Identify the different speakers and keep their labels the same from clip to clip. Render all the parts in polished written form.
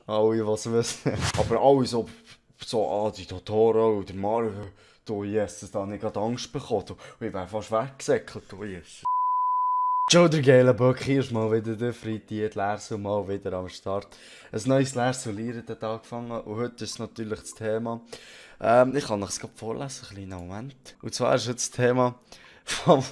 Speaker 1: Alle, was wissen. Aber alle so, die Totoro und der Mario, du Jesus, da habe ich gerade Angst bekommen. Du, ich wäre fast weggesäckelt, du Jesus. Ciao, der geile Bock, hier ist mal wieder der Freitag, Lerso mal wieder am Start. Ein neues Lersulieren hat angefangen und heute ist natürlich das Thema. Ich kann euch gerade vorlesen, einen kleinen Moment. Und zwar ist jetzt das Thema vom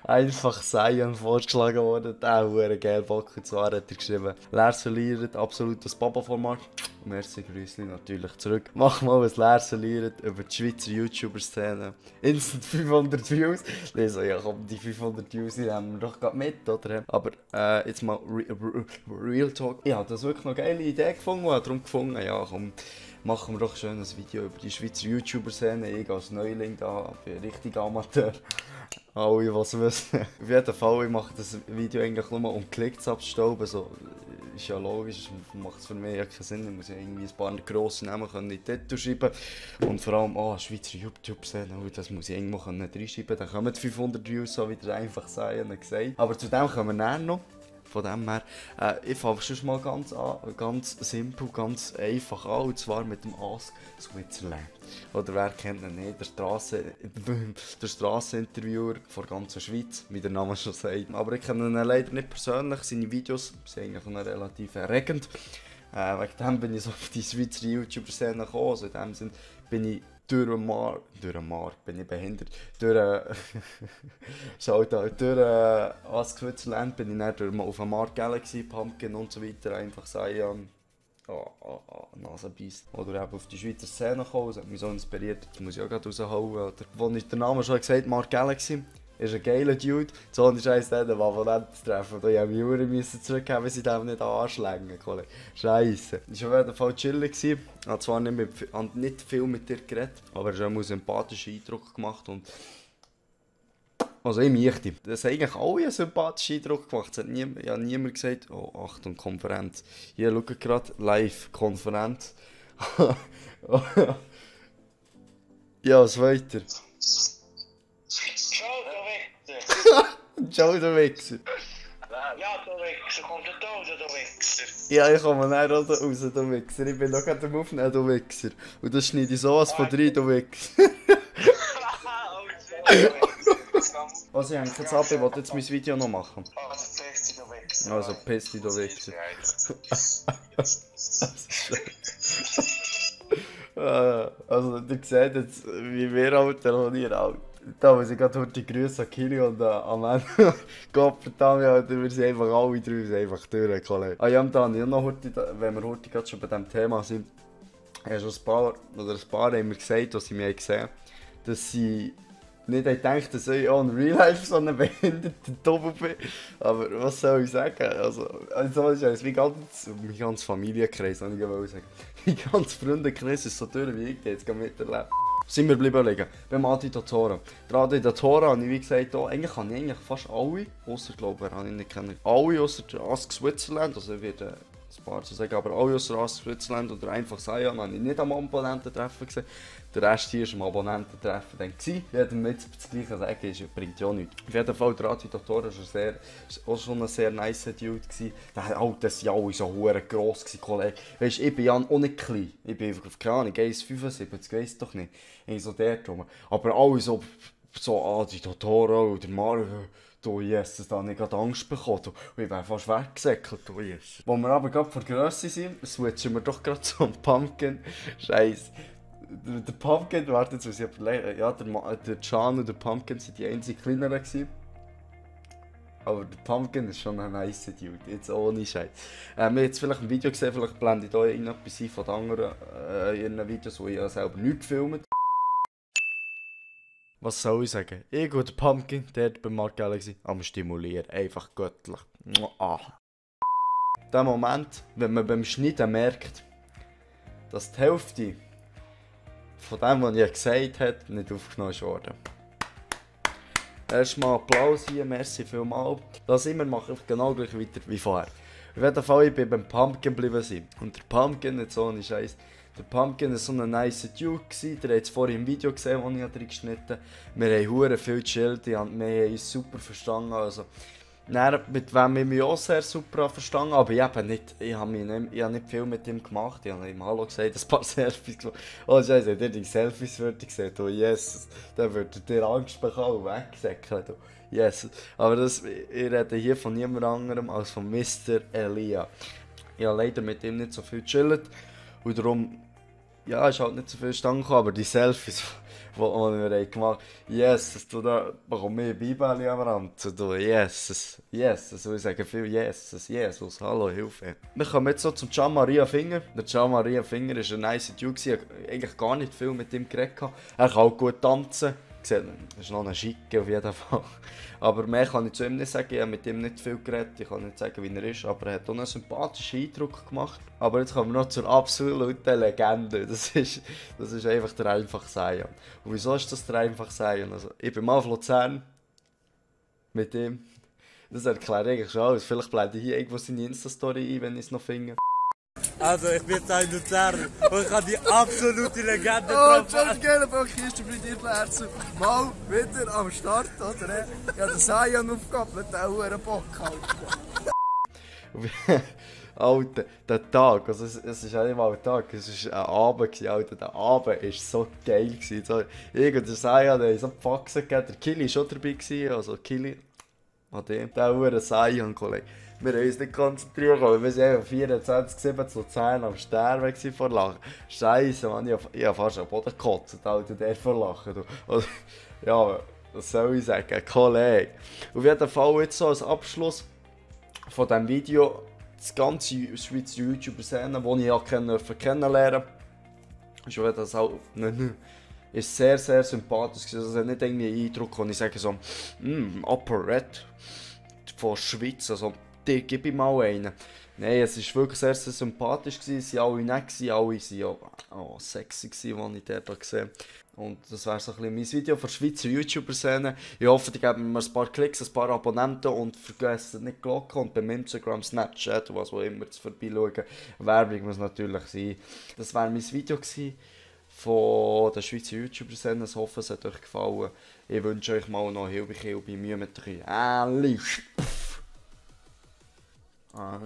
Speaker 1: einfach Sein vorgeschlagen worden. Der hure geil Bock. Und zwar hat er geschrieben, Lersulieren, absolutes Baba-Format. Merci, Grüßli natürlich zurück. Mach mal ein Lersulieren über die Schweizer YouTuber-Szene. Instant 500 Views. Ich so, ja komm, die 500 Views die nehmen wir doch gerade mit, oder? Aber jetzt mal Real Talk. Ich habe das wirklich noch eine geile Idee gefunden und habe darum gefunden, ja komm, machen wir doch schön ein Video über die Schweizer YouTuber-Szene. Ich als Neuling da, bin richtig Amateur. Alle, was wissen. Auf jeden Fall, ich mache das Video eigentlich nur um Klicks abzustauben. So, ist ja logisch, macht es für mich ja keinen Sinn. Ich muss ja irgendwie ein paar grosse Namen in die Titel schreiben. Und vor allem, Schweizer YouTube-Szene, das muss ich irgendwo reinschreiben. Dann kommen die 500 Views, so wie der einfach sagen, gesagt. Aber zu dem kommen wir näher noch. Von dem her, ich fange schon mal ganz simpel, ganz einfach an, und zwar mit dem Ask Switzerland. Oder wer kennt ihn nicht, der Strasseninterviewer von der ganzen Schweiz, wie der Name schon sagt. Aber ich kenne ihn leider nicht persönlich, seine Videos sind eigentlich noch relativ erregend. Wegen dem bin ich so auf die Schweizer YouTuber-Szene gekommen, also in dem Sinn bin ich durch den Markt bin ich behindert. Durch Ask Switzerland bin ich dann auf dem Markt Galaxy, Pumpkin und so weiter, einfach sagen, Nasenbeiss. Oder eben auf die Schweizer Szene gekommen, das hat mich so inspiriert, das muss ich auch gerade raushauen. Oder, wo ich den Namen schon gesagt habe, Mark Galaxy. Ist ein geiler Dude. So ein Scheiß, den Abonnenten zu treffen. Da musste ich mich zurückgeben, weil sie dem nicht anschlägen, Kollege. Scheisse. Es war auf jeden Fall chillig. Ich habe zwar nicht viel mit dir geredet, aber er hat einen sympathischen Eindruck gemacht. Und also ich möchte. Das haben eigentlich alle einen sympathischen Eindruck gemacht. Es hat niemand gesagt, oh Achtung, Konferenz. Hier, schau gerade, live, Konferenz. Ja, was weiter? Ciao, der Wichser.
Speaker 2: Ja, der Wichser, kommt er da raus, der Wichser?
Speaker 1: Ja, ich komme näher raus, der Wichser. Ich bin noch gerade am Aufnehmen, der Wichser. Und das schneide ich sowas von rein, der Wichser. Also, ich hänge jetzt ab, ich will jetzt mein Video noch machen.
Speaker 2: Also, piss dich, der Wichser.
Speaker 1: Also, piss dich, der Wichser. Also, ihr seht jetzt, wie wir alt telefonieren, alt. Da muss ich gerade heute die Grüße an Kili und an Mann. Gottverdammt, Alter, wir sind einfach alle drei einfach durch, Kollege. Ah ja, dann, ja, noch heute, wenn wir heute gerade schon bei diesem Thema sind, schon ein paar haben mir gesagt, dass sie mir gesehen haben, dass sie nicht gedacht, dass ich auch in Real Life so ein behinderter Doppel bin. Aber was soll ich sagen? Also ist mein ganzer Familienkreis, kann ich sagen. Mein ganzer Freundeskreis ist so durch wie ich jetzt miterleben. Sind wir geblieben liegen, beim Adi Datora. Der Adi Datora habe ich wie gesagt, eigentlich kann ich fast alle, außer glaube ich, habe ich nicht kennen. Alle außer der Ask Switzerland, also ich werde ein paar zu sagen, aber alle außer Ask Switzerland oder einfach Sion habe ich nicht am Abonnententreffen gesehen. Der Rest hier war am Abonnententreffen dann gewesen. Jedem jetzt das Gleiche sagen, bringt ja nichts. Auf jeden Fall, der Adi Datora war auch schon ein sehr nice Dude gewesen. Das war alle so verdammt gross gewesen, Kollege. Weisst, ich bin ja auch nicht klein. Ich bin auf keine Ahnung, 1,75, weiss doch nicht. Ich so dort rum. Aber alle so die Totoro und der Mario, du Jesus, da habe ich gerade Angst bekommen. Du, ich wäre fast weggesäckelt, du Jesus. Wo wir aber gerade vor Grösse sind, switchen wir doch gerade zum Pumpkin. Scheiße. Der Pumpkin, warte jetzt, was ich überlege. Ja, der Can und der Pumpkin sind die einzigen kleineren gewesen. Aber der Pumpkin ist schon ein nice Dude, jetzt ohne Scheiß. Wir haben jetzt vielleicht ein Video gesehen, vielleicht blende ich da irgendetwas ein von den anderen ihren Videos, wo ich ja selber nichts gefilmt. Was soll ich sagen? Ich und der Pumpkin, dort beim Markt Galaxy, am Stimulieren. Einfach göttlich. Der Moment, wenn man beim Schneiden merkt, dass die Hälfte von dem, was ich gesagt habe, nicht aufgenommen wurde. Erstmal Applaus hier, merci vielmals. Das immer mache ich genau gleich weiter wie vorher. Auf jeden Fall, ich bin beim Pumpkin geblieben. Und der Pumpkin, nicht so ein Scheiß. Der Pumpkin war so ein nice Dude. Ihr habt es vorhin im Video gesehen, das ich drin geschnitten habe. Wir haben hure viel gechillt, wir haben uns super verstanden. Also, Dann, mit wem ich mich auch sehr super verstanden aber ich habe nicht viel mit ihm gemacht. Ich habe ihm Hallo gesagt, ein paar Selfies gemacht. Oh Scheiße, habt ihr die Selfies gesehen? Oh Jesus, dann würdet ihr Angst bekommen und wegsäckeln. Oh Jesus. Aber ich rede hier von niemand anderem als von Mr. Elia. Ich habe leider mit ihm nicht so viel gechillt und darum, ja, ist halt nicht so viel Stand gekommen, aber die Selfies, die wir gemacht haben, Jesus, da bekomme ich ein Bibeli am Rand, du, Jesus, Jesus, und ich sage viel Jesus, Jesus, hallo, Hilfe. Wir kommen jetzt so zum Gian Maria Finger. Der Gian Maria Finger war ein nice Dude, ich habe eigentlich gar nicht viel mit ihm geredet. Er kann auch gut tanzen. Er ist noch ein Schicke auf jeden Fall. Aber mehr kann ich zu ihm nicht sagen, ich habe mit ihm nicht viel geredet, ich kann nicht sagen, wie er ist, aber er hat auch einen sympathischen Eindruck gemacht. Aber jetzt kommen wir noch zur absoluten Legende, das ist einfach der einfache Sion. Und wieso ist das der einfache Sion? Also, ich bin mal auf Luzern mit ihm, das erklärt eigentlich schon alles, vielleicht blende ich hier irgendwo seine Insta-Story ein, wenn ich es noch finde.
Speaker 3: Also, ich bin jetzt in Luzern und ich habe die absolute Legende
Speaker 4: Oh, John Gellenbock, hier ist der Friedrich Lerzer. Mal wieder am Start, oder? Ich habe den Sion aufgegabelt, den huren Bock, Alter.
Speaker 1: Alter, der Tag, also es ist nicht mal ein Tag, es war ein Abend, Alter, der Abend war so geil. So, irgendein Sion, der hat so Faxen gegeben, der Kili war schon dabei, also Kili, an dem, der huren Sion, Kollege. Wir haben uns nicht konzentriert, weil wir waren 24/7 zu Luzern am Sterben vor Lachen. Scheisse, Mann, ich habe fast am Boden gekotzt, Alter, der vor Lachen. Also, ja, was soll ich sagen, Kollege. Auf jeden Fall jetzt so als Abschluss von diesem Video, das ganze Schweizer YouTuber-Szene, die ich auch kennenlernen durfte, ist das auch ist sehr, sehr sympathisch. Also, es hat nicht irgendwie einen Eindruck, wo ich sage so, Upper Red von Schweiz, also dir gebe ich mal einen. Nein, es war wirklich sehr, sehr sympathisch, es waren alle nett, alle waren auch sexy, die ich dort gesehen habe. Und das wäre so ein bisschen mein Video von der Schweizer YouTuber-Szene. Ich hoffe, die geben mir ein paar Klicks, ein paar Abonnenten und vergessen nicht die Glocke und beim Instagram, Snapchat und was auch immer zu vorbeischauen. Werbung muss natürlich sein. Das wäre mein Video gewesen von der Schweizer YouTuber-Szene. Ich hoffe, es hat euch gefallen. Ich wünsche euch mal noch Hilbe, Mühe mit euch. Alice. Ah.